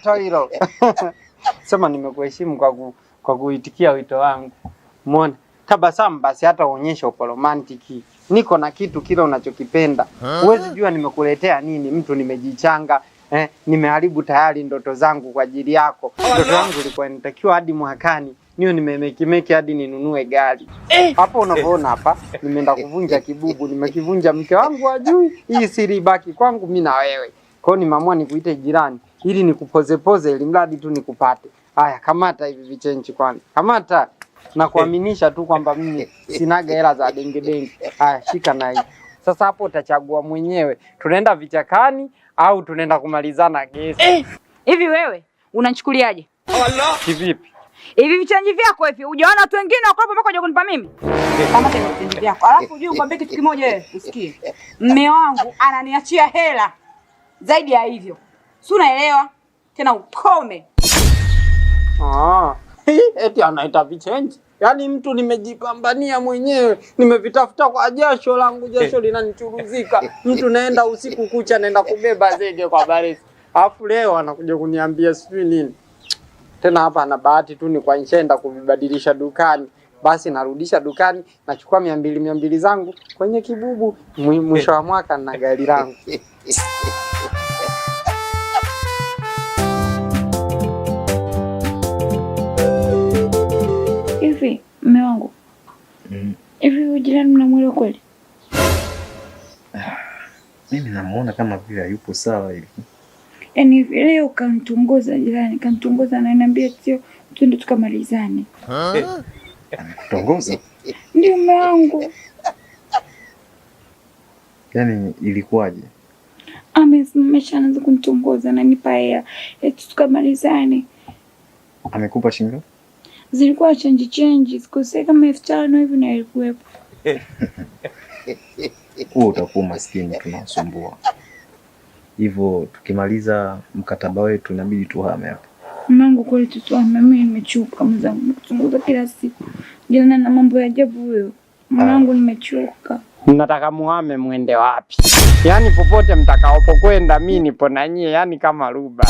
moto hilo. Sema nimekuheshimu kwa kuitikia wito wangu. Muone. Tabasamu basi hata uonyeshe upo romantiki. Niko na kitu kile unachokipenda. Huwezi jua nimekuletea nini, mtu nimejichanga, nimeharibu tayari ndoto zangu kwa ajili yako. Ndoto yangu ilikuwa inatakiwa hadi mwakani niyo nimemeki hadi ninunue gari. Hapo unapoona hapa nimeenda kuvunja kibubu, nimekivunja mke wangu ajui. Hii siri ibaki kwangu mimi na wewe. Kwa hiyo nimeamua nikuite jirani ili nikupoze ili mradi tu nikupate. Haya, kamata hivi vichenchi kwanza. Kamata. Na kuaminisha tu kwamba mimi sinaga hela za denge. Haya, shika na hii. Sasa hapo utachagua mwenyewe. Tunaenda vichakani au tunaenda kumalizana gesi. Hivi wewe unanichukuliaje? Kivipi? Hivi vichanji vyako hivi hujaona watu wengine wako hapo mpaka kunipa mimi? Kama tena vichanji vyako. Alafu ujue nikwambie kitu kimoja wewe, usikie. Mume wangu ananiachia hela zaidi ya hivyo. Si unaelewa? Tena ukome. Eti anaita vichanji. Yaani mtu nimejipambania mwenyewe, nimevitafuta kwa jasho langu, jasho linanichuruzika. Mtu naenda usiku kucha naenda kubeba zege kwa baresi. Alafu leo anakuja kuniambia sijui nini. Tena hapa ana bahati tu ni kwa nshenda kuvibadilisha dukani. Basi narudisha dukani, nachukua 200 zangu kwenye kibubu. Mwisho wa mwaka na gari langu. Hivi mume wangu. Hivi ujirani mnamwelewa kweli? Mimi namuona kama vile hayupo sawa hivi. Yaani leo kanitongoza jirani, kanitongoza na ananiambia sio twende tukamalizane. Amekutongoza? Ndio mume wangu. Yaani ilikuwaje? Ameshaanza kunitongoza na nipa hela eti tukamalizane. Amekupa shilingi? Zilikuwa change sikose kama 5,000 hivi na ilikuwepo. Huo utakuwa maskini tunasumbua. Hivyo tukimaliza mkataba wetu inabidi tuhame hapa. Mungu kweli tutuame, mimi nimechoka mzangu kutunguza kila siku. Jana na mambo ya ajabu huyo. Mungu nimechoka. Mnataka muhame mwende wapi? Yaani popote mtakaopokwenda mimi nipo na nyie, yani kama ruba.